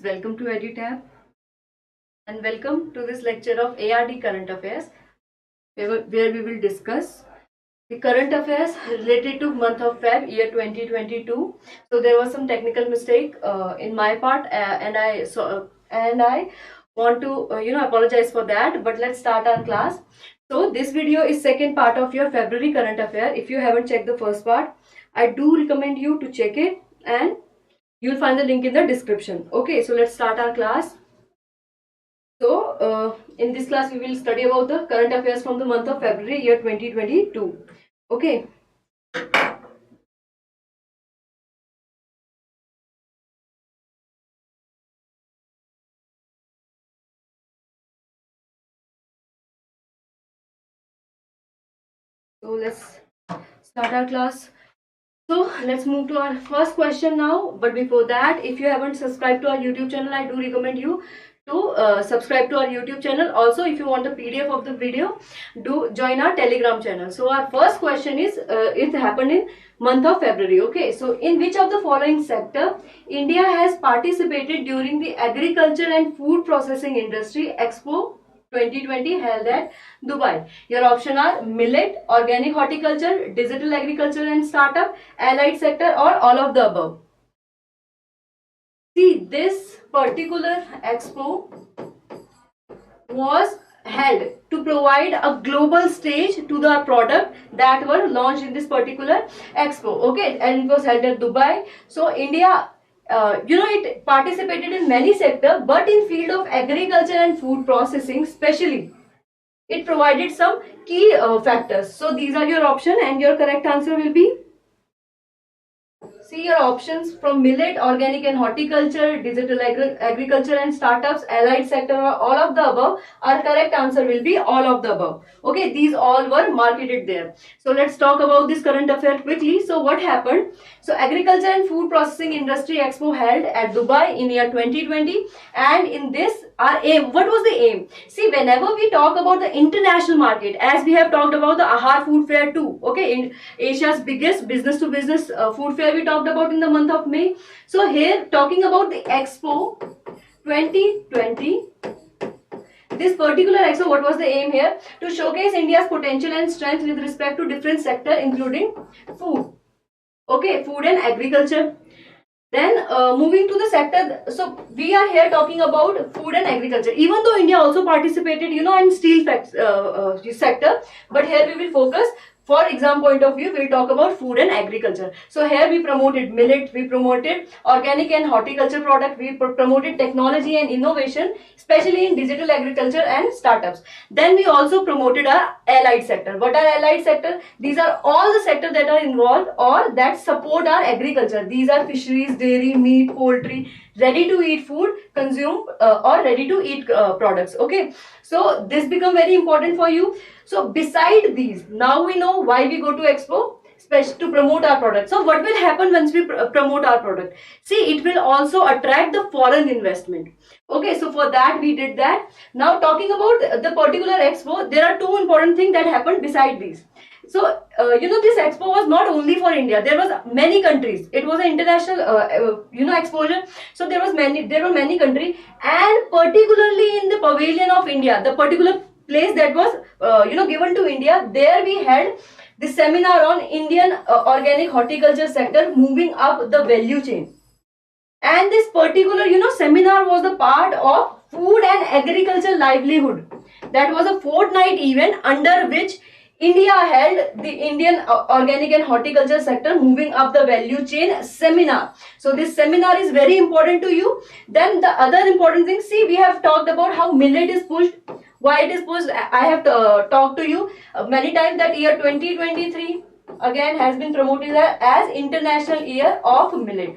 welcome to EduTap and welcome to this lecture of ARD Current Affairs where we will discuss the current affairs related to month of Feb year 2022. So there was some technical mistake in my part and I want to apologize for that, but let's start our class. So this video is second part of your February current affair. If you haven't checked the first part, I do recommend you to check it and you'll find the link in the description. Okay, so let's start our class. So in this class we will study about the current affairs from the month of February year 2022. Okay. So let's start our class. So let's move to our first question now. But before that, if you haven't subscribed to our YouTube channel, I do recommend you to subscribe to our YouTube channel. Also, if you want a PDF of the video, do join our Telegram channel. So our first question is, it happened in month of February. Okay, so in which of the following sector India has participated during the agriculture and food processing industry Expo 2020 held at Dubai? Your option are millet, organic horticulture, digital agriculture and startup, allied sector, or all of the above. See, this particular expo was held to provide a global stage to the product that were launched in this particular expo. Okay, and it was held at Dubai. So India, it participated in many sectors, but in field of agriculture and food processing, especially, it provided some key factors. So these are your options, and your correct answer will be. See your options from millet, organic and horticulture, digital agriculture and startups, allied sector, or all of the above. Our correct answer will be all of the above. Okay, these all were marketed there. So let's talk about this current affair quickly. So what happened? So agriculture and food processing industry expo held at Dubai in year 2020, and in this our aim, what was the aim? See, whenever we talk about the international market, as we have talked about the AHAR food fair too, okay, in Asia's biggest business to business food fair we talked about in the month of May. So here talking about the Expo 2020, this particular expo, what was the aim here? To showcase India's potential and strength with respect to different sectors including food, okay, food and agriculture. Then moving to the sector, so we are here talking about food and agriculture. Even though India also participated, in steel sector, but here we will focus. For exam point of view, we will talk about food and agriculture. So here we promoted millet, we promoted organic and horticulture product, we promoted technology and innovation, especially in digital agriculture and startups. Then we also promoted our allied sector. What are allied sector? These are all the sectors that are involved or that support our agriculture. These are fisheries, dairy, meat, poultry, ready to eat food, consume or ready to eat products. Okay, so this become very important for you. So beside these, now we know why we go to Expo, especially to promote our product. So what will happen once we promote our product? See, it will also attract the foreign investment. Okay, so for that we did that. Now talking about the particular Expo, there are two important things that happened beside these. So, this expo was not only for India. There was many countries. It was an international, exposure. So there were many countries, and particularly in the pavilion of India, the particular place that was, given to India, there we held the seminar on Indian organic horticulture sector moving up the value chain. And this particular, seminar was the part of food and agriculture livelihood. That was a fortnight event under which India held the Indian organic and horticulture sector moving up the value chain seminar. So this seminar is very important to you. Then the other important thing, see, we have talked about how millet is pushed. Why it is pushed? I have talked to you many times that year 2023 again has been promoted as International Year of Millet.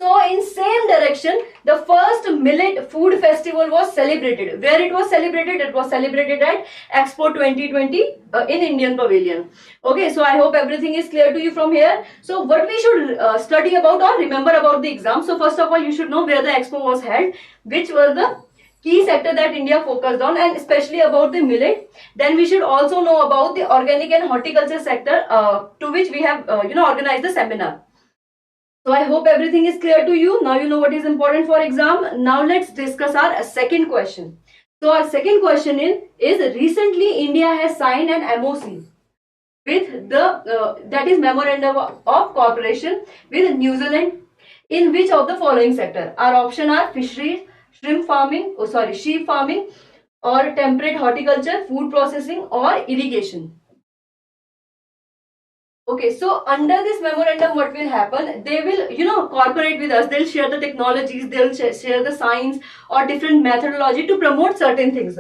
So in same direction, the first millet food festival was celebrated. Where it was celebrated? It was celebrated at Expo 2020 in Indian Pavilion. Okay, so I hope everything is clear to you from here. So what we should study about or remember about the exam. So first of all, you should know where the expo was held, which were the key sector that India focused on, and especially about the millet. Then we should also know about the organic and horticulture sector to which we have organized the seminar. So I hope everything is clear to you. Now you know what is important for exam. Now let's discuss our second question. So our second question is recently India has signed an MOC with the that is Memorandum of Cooperation with New Zealand in which of the following sector? Our option are fisheries, shrimp farming, sheep farming, or temperate horticulture, food processing, or irrigation. Okay, so under this memorandum, what will happen? They will, cooperate with us. They'll share the technologies, they'll share the science or different methodology to promote certain things.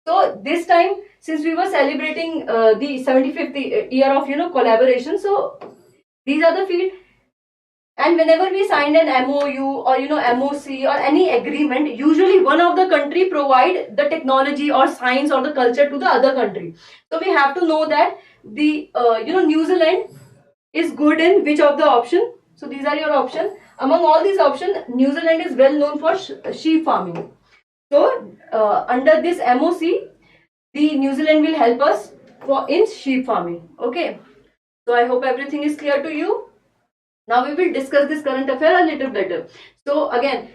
So this time, since we were celebrating the 75th year of, collaboration, so these are the field. And whenever we signed an MOU or MOC or any agreement, usually one of the country provide the technology or science or the culture to the other country. So we have to know that the New Zealand is good in which of the option. So these are your options. Among all these options, New Zealand is well known for sheep farming. So under this MOC, the New Zealand will help us in sheep farming. Okay. So I hope everything is clear to you. Now we will discuss this current affair a little better. So again,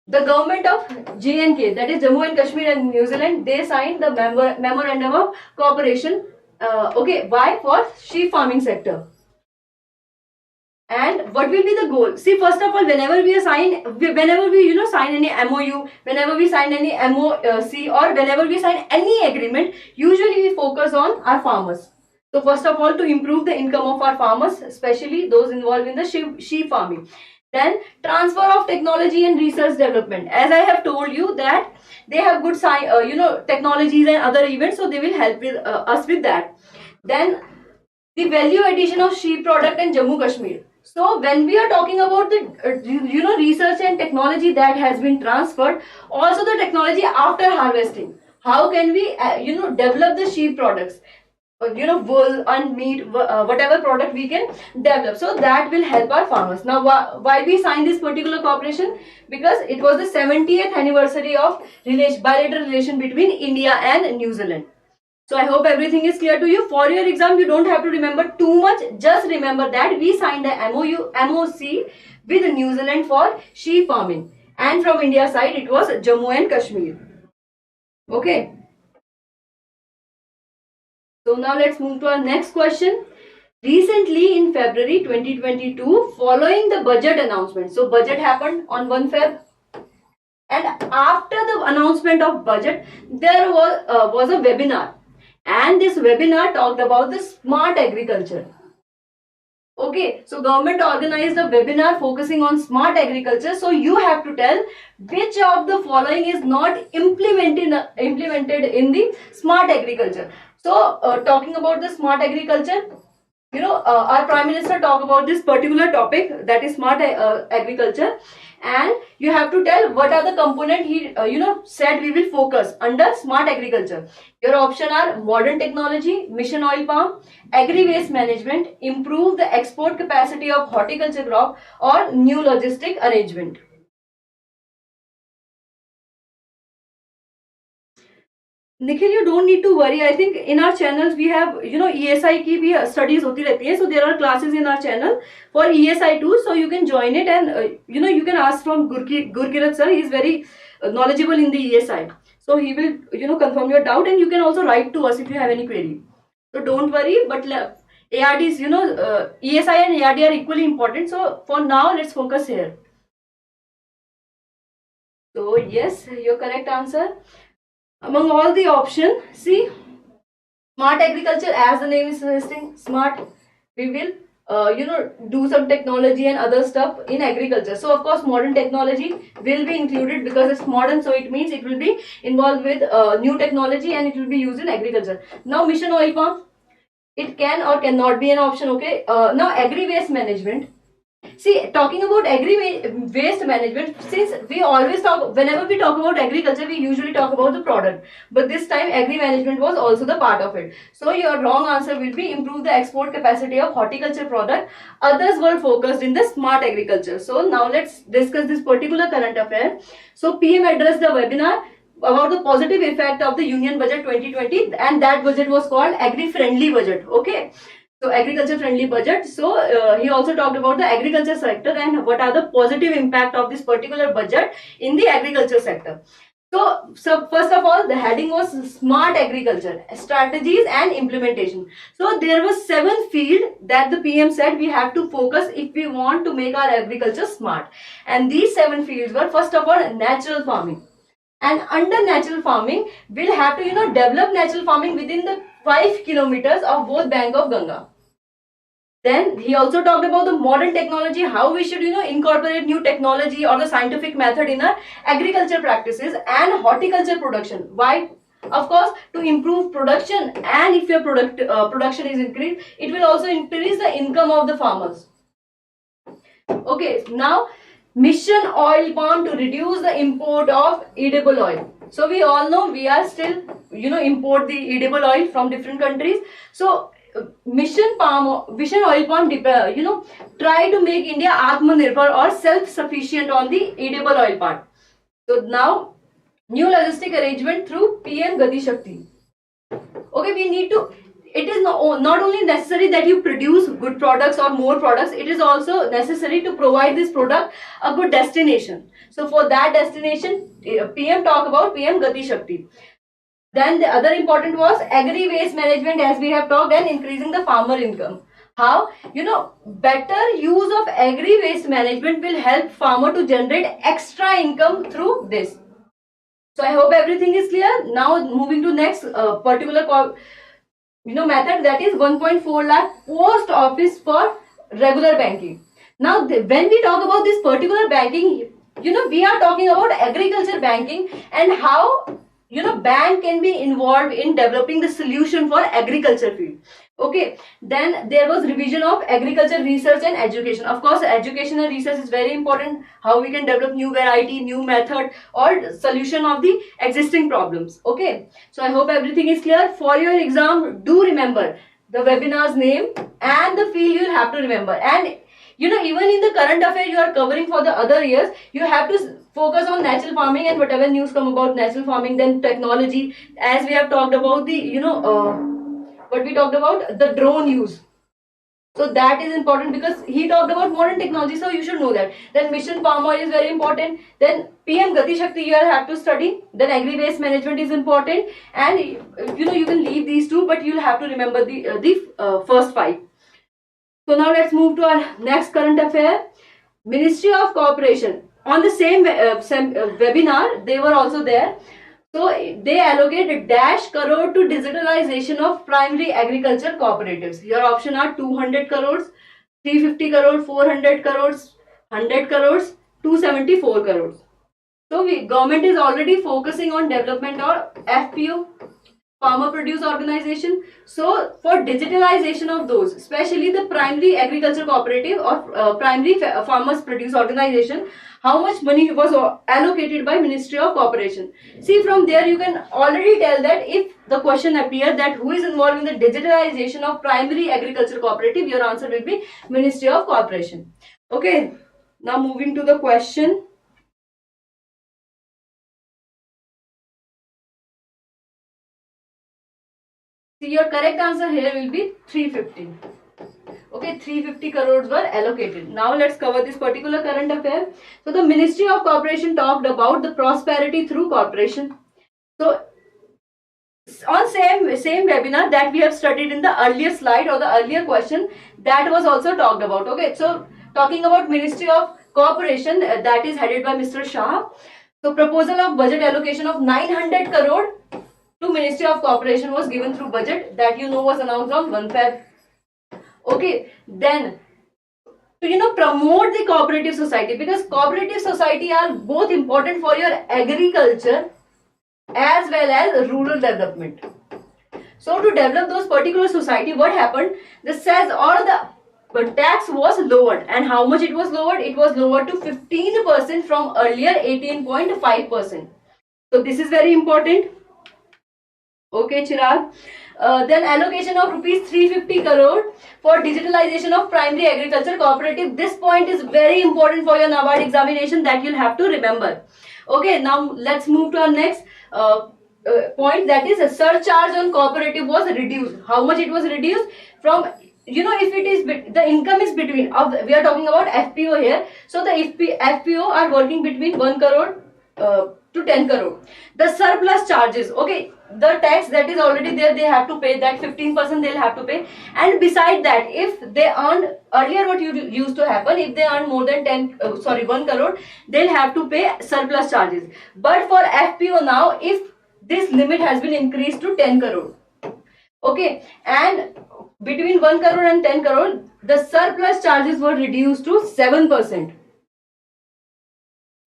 the government of J&K, that is Jammu and Kashmir and New Zealand, they signed the memorandum of cooperation. Okay, why? For sheep farming sector. And what will be the goal? See, first of all, whenever we sign any MOU, whenever we sign any MOC, or whenever we sign any agreement, usually we focus on our farmers. So first of all, to improve the income of our farmers, especially those involved in the sheep farming. Then transfer of technology and research development. As I have told you that they have good technologies and other events, so they will help us with that. Then the value addition of sheep product in Jammu Kashmir. So when we are talking about the research and technology that has been transferred, also the technology after harvesting. How can we develop the sheep products? Wool and meat, whatever product we can develop. So that will help our farmers. Now, why we signed this particular cooperation? Because it was the 70th anniversary of bilateral relation between India and New Zealand. So I hope everything is clear to you. For your exam, you don't have to remember too much. Just remember that we signed the MOC with New Zealand for sheep farming. And from India side, it was Jammu and Kashmir. Okay. So now let's move to our next question. Recently in February 2022, following the budget announcement, so budget happened on 1 Feb, and after the announcement of budget, there was a webinar, and this webinar talked about the smart agriculture. Okay, so government organized a webinar focusing on smart agriculture. So you have to tell which of the following is not implemented in the smart agriculture. So talking about the smart agriculture, our Prime Minister talked about this particular topic, that is smart agriculture, and you have to tell what are the component he said we will focus under smart agriculture. Your option are modern technology, mission oil palm, agri-waste management, improve the export capacity of horticulture crop, or new logistic arrangement. Nikhil, you don't need to worry. I think in our channels we have, ESI ki bhi studies hoti rehti hai. So there are classes in our channel for ESI too. So you can join it, and you can ask from Gurkirat sir. He is very knowledgeable in the ESI. So he will, confirm your doubt, and you can also write to us if you have any query. So don't worry. But ARDs, ESI and ARD are equally important. So for now, let's focus here. So yes, your correct answer. Among all the options, see, smart agriculture, as the name is suggesting, smart, we will do some technology and other stuff in agriculture. So of course modern technology will be included because it's modern, so it means it will be involved with new technology and it will be used in agriculture. Now mission oil palm, it can or cannot be an option. Okay. Now agri-waste management. See, talking about agri-waste management, since we always talk, whenever we talk about agriculture, we usually talk about the product. But this time, agri-management was also the part of it. So, your wrong answer will be improve the export capacity of horticulture product. Others were focused in the smart agriculture. So, now let's discuss this particular current affair. So, PM addressed the webinar about the positive effect of the Union Budget 2020, and that budget was called Agri-Friendly Budget. Okay. So agriculture friendly budget. So he also talked about the agriculture sector and what are the positive impact of this particular budget in the agriculture sector. So first of all, the heading was smart agriculture strategies and implementation. So there was 7 fields that the PM said we have to focus if we want to make our agriculture smart. And these 7 fields were, first of all, natural farming. And under natural farming, we'll have to develop natural farming within the 5 kilometers of both bank of Ganga. Then he also talked about the modern technology, how we should incorporate new technology or the scientific method in our agriculture practices and horticulture production. Why? Of course, to improve production, and if your production is increased, it will also increase the income of the farmers. Okay, now mission oil palm to reduce the import of edible oil. So we all know we are still import the edible oil from different countries. So mission oil palm try to make India Atmanirbhar or self-sufficient on the edible oil part. So now new logistic arrangement through PM Gati Shakti. Okay, we need to, it is not only necessary that you produce good products or more products, it is also necessary to provide this product a good destination. So for that destination, PM talk about PM Gati Shakti. Then the other important was agri waste management, as we have talked, and increasing the farmer income. How? Better use of agri waste management will help farmer to generate extra income through this. So I hope everything is clear. Now moving to next particular method, that is 1.4 lakh post office for regular banking. Now when we talk about this particular banking, we are talking about agriculture banking and how bank can be involved in developing the solution for agriculture field. Okay, then there was revision of agriculture research and education. Of course, education and research is very important, how we can develop new variety, new method or solution of the existing problems. Okay, so I hope everything is clear. For your exam, do remember the webinar's name and the field you will have to remember. And even in the current affair you are covering for the other years, you have to focus on natural farming and whatever news come about natural farming, then technology, as we have talked about the what we talked about, the drone use. So that is important because he talked about modern technology, so you should know that. Then mission palm oil is very important. Then PM Gati Shakti you have to study. Then agri waste management is important, and you can leave these two, but you'll have to remember the first 5. So now let's move to our next current affair. Ministry of Cooperation. On the same webinar, they were also there. So they allocated dash crore to digitalization of primary agriculture cooperatives. Your option are 200 crores, 350 crores, 400 crores, 100 crores, 274 crores. So government is already focusing on development of FPO, farmer produce organization. So for digitalization of those, especially the primary agriculture cooperative or primary farmers produce organization, how much money was allocated by Ministry of Cooperation? See, from there you can already tell that if the question appears that who is involved in the digitalization of primary agriculture cooperative, your answer will be Ministry of Cooperation. Okay, now moving to the question. See, your correct answer here will be 350. Okay, 350 crores were allocated. Now let's cover this particular current affair. So the Ministry of Cooperation talked about the prosperity through cooperation. So on same webinar that we have studied in the earlier slide or the earlier question, that was also talked about. Okay, so talking about Ministry of Cooperation, that is headed by Mr. Shah. So proposal of budget allocation of 900 crore to Ministry of Cooperation was given through budget, that was announced on 1 Feb. Okay, then to promote the cooperative society, because cooperative society are both important for your agriculture as well as rural development. So to develop those particular society, what happened? The cess or the tax was lowered, and how much it was lowered? It was lowered to 15% from earlier 18.5%. So this is very important. Okay, Chirag. Then allocation of rupees 350 crore for digitalization of primary agriculture cooperative. This point is very important for your NABARD examination, that you'll have to remember. Okay, now let's move to our next point, that is a surcharge on cooperative was reduced. How much it was reduced? From if it is the income is between we are talking about FPO here, so the FPO are working between 1 crore to 10 crore. The surplus charges, okay, the tax that is already there, they have to pay that 15% they'll have to pay. And beside that, if they earn, earlier what used to happen, if they earn more than 1 crore, they'll have to pay surplus charges. But for FPO now, if this limit has been increased to 10 crore, okay, and between 1 crore and 10 crore, the surplus charges were reduced to 7%.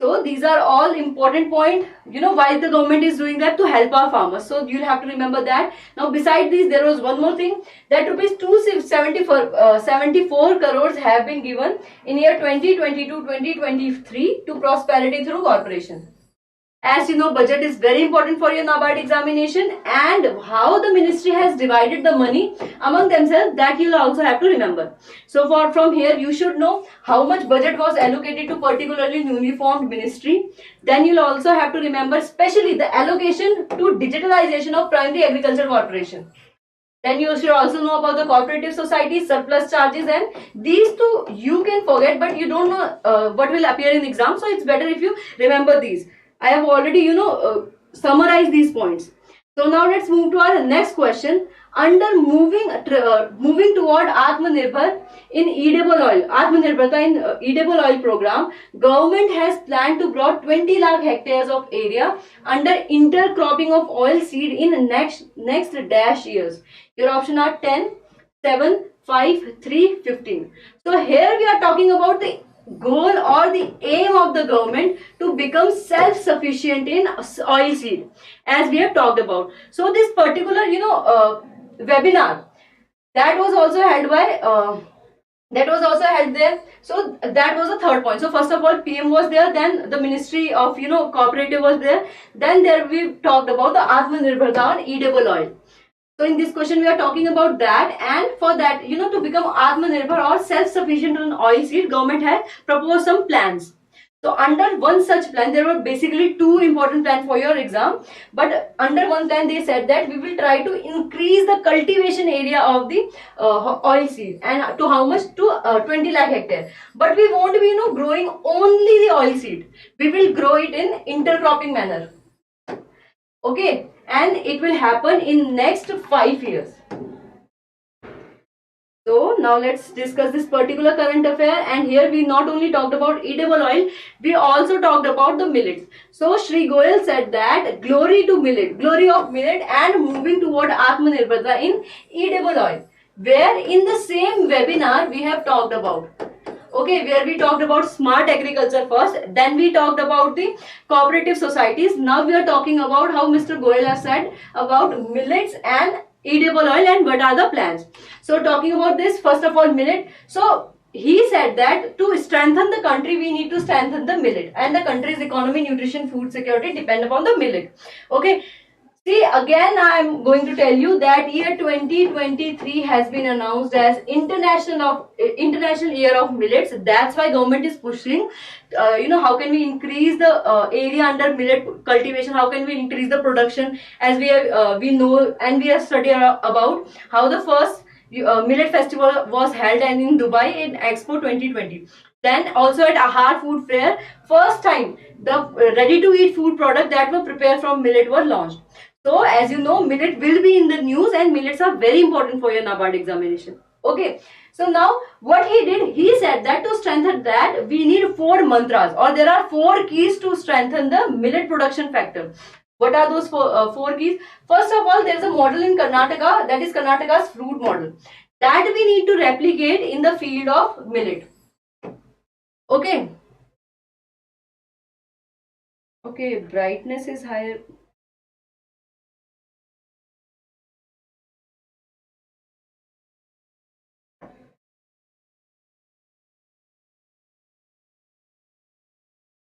So these are all important point, why the government is doing that, to help our farmers. So you'll have to remember that. Now beside this, there was one more thing, that rupees 274 crores have been given in year 2022-2023 to prosperity through corporation. As you know, budget is very important for your NABARD examination, and how the ministry has divided the money among themselves, that you'll also have to remember. So from here, you should know how much budget was allocated to particularly newly formed ministry. Then you'll also have to remember especially the allocation to digitalization of primary agriculture corporation. Then you should also know about the cooperative society, surplus charges, and these two you can forget, but you don't know what will appear in the exam. So it's better if you remember these. I have already, summarized these points. So now let's move to our next question. Under moving toward Atmanirbhar in Eatable Oil, Atmanirbharta in Eatable Oil program, government has planned to grow 20 lakh hectares of area under intercropping of oil seed in next dash years. Your option are 10, 7, 5, 3, 15. So here we are talking about the goal or the aim of the government to become self-sufficient in oil seed, as we have talked about. So this particular webinar, that was also held by there. So that was the third point. So first of all, PM was there, then the Ministry of Cooperative was there, then there we talked about the Atmanirbharta on Eatable Oil. So in this question we are talking about that, and for that, to become Atmanirbhar or self-sufficient on oil seed, government had proposed some plans. So under one such plan, there were basically two important plans for your exam, but under one plan they said that we will try to increase the cultivation area of the oil seed, and to how much? To 20 lakh hectare. But we won't be growing only the oil seed. We will grow it in intercropping manner. Okay, and it will happen in next 5 years. So now let's discuss this particular current affair, and here we not only talked about edible oil, we also talked about the millets. So Shri Goyal said that glory to millet, glory of millet, and moving toward Atmanirbharta in edible oil, where in the same webinar we have talked about. Okay, where we talked about smart agriculture first, then we talked about the cooperative societies. Now we are talking about how Mr. Goyal has said about millets and edible oil and what are the plans. So talking about this, first of all, millet. So he said that to strengthen the country, we need to strengthen the millet, and the country's economy, nutrition, food security depend upon the millet. Okay. See, again I am going to tell you that year 2023 has been announced as International Year of Millets. That's why government is pushing, how can we increase the area under millet cultivation, how can we increase the production, as we know and we have studied about how the first millet festival was held and in Dubai in Expo 2020. Then also at Ahar Food Fair, first time the ready-to-eat food product that were prepared from millet were launched. So as you know, millet will be in the news, and millets are very important for your NABARD examination. Okay. So now what he did, he said that to strengthen that, we need 4 mantras, or there are 4 keys to strengthen the millet production factor. What are those 4 keys? First of all, there is a model in Karnataka, that is Karnataka's fruit model, that we need to replicate in the field of millet. Okay. Okay, brightness is higher.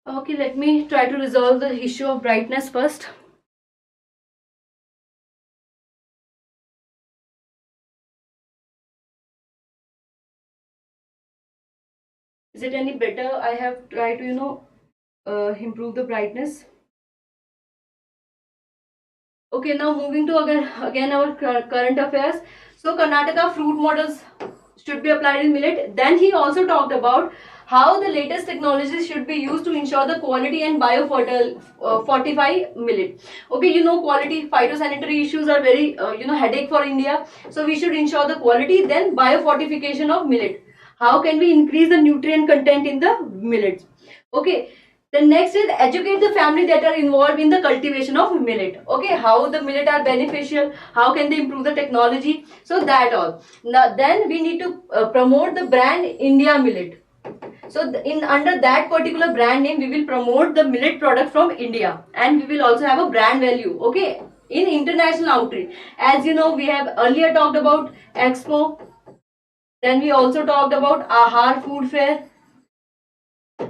Okay, let me try to resolve the issue of brightness first. Is it any better? I have tried to, improve the brightness. Okay, now moving to again our current affairs. So Karnataka fruit models should be applied in millet. Then he also talked about how the latest technologies should be used to ensure the quality and fortify millet. Okay, you know, quality phytosanitary issues are very headache for India. So we should ensure the quality. Then biofortification of millet. How can we increase the nutrient content in the millets? Okay. Then next is educate the family that are involved in the cultivation of millet. Okay, how the millet are beneficial, how can they improve the technology, so that all. Now then we need to promote the brand India Millet. So in under that particular brand name we will promote the millet product from India, and we will also have a brand value. Okay, in international outreach, as you know, we have earlier talked about Expo, then we also talked about Ahar Food Fair.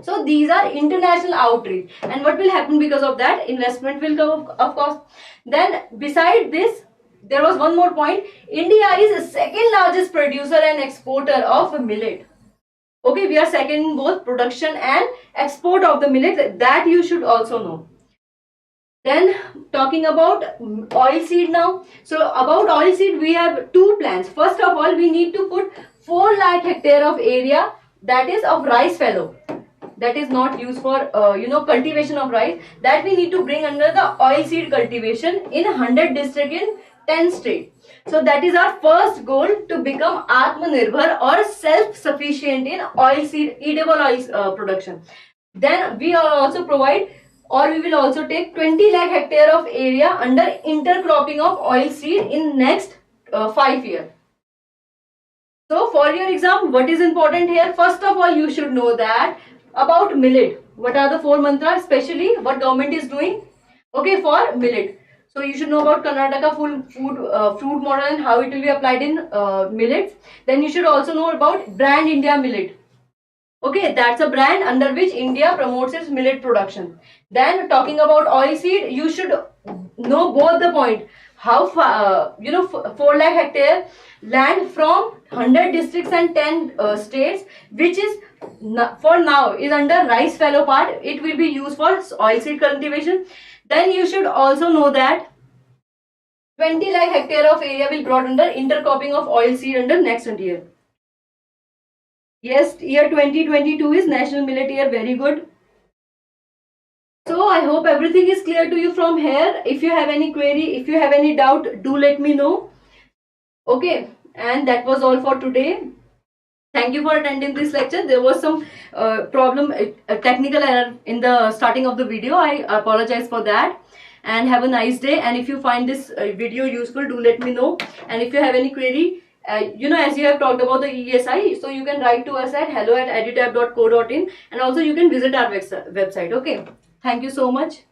So these are international outreach, and what will happen because of that? Investment will come, of course. Then beside this, there was one more point. India is the second largest producer and exporter of millet. Okay, we are second in both production and export of the millet. That you should also know. Then talking about oil seed now. So about oil seed, we have two plans. First of all, we need to put 4 lakh hectare of area, that is of rice fallow, that is not used for cultivation of rice, that we need to bring under the oil seed cultivation in 100 district in 10 state. So that is our first goal, to become Atmanirbhar or self-sufficient in oil seed, edible oil production. Then we are also provide, or we will also take 20 lakh hectare of area under intercropping of oil seed in next 5 years. So for your exam, what is important here? First of all, you should know that about millet. What are the 4 mantras, especially what government is doing, okay, for millet. So you should know about Karnataka fruit model and how it will be applied in millets. Then you should also know about brand India Millet. Okay, that's a brand under which India promotes its millet production. Then talking about oil seed, you should know both the point. How 4 lakh hectare land from 100 districts and 10 states, which is for now is under rice fallow part. It will be used for oil seed cultivation. Then you should also know that 20 lakh hectare of area will brought under intercropping of oil seed under next year. Yes, year 2022 is National Millet Year. Very good. So I hope everything is clear to you from here. If you have any query, if you have any doubt, do let me know. Okay, and that was all for today. Thank you for attending this lecture. There was some technical error in the starting of the video. I apologize for that. And have a nice day. And if you find this video useful, do let me know. And if you have any query, as you have talked about the ESI, so you can write to us at hello@edutap.co.in, and also you can visit our website. Okay. Thank you so much.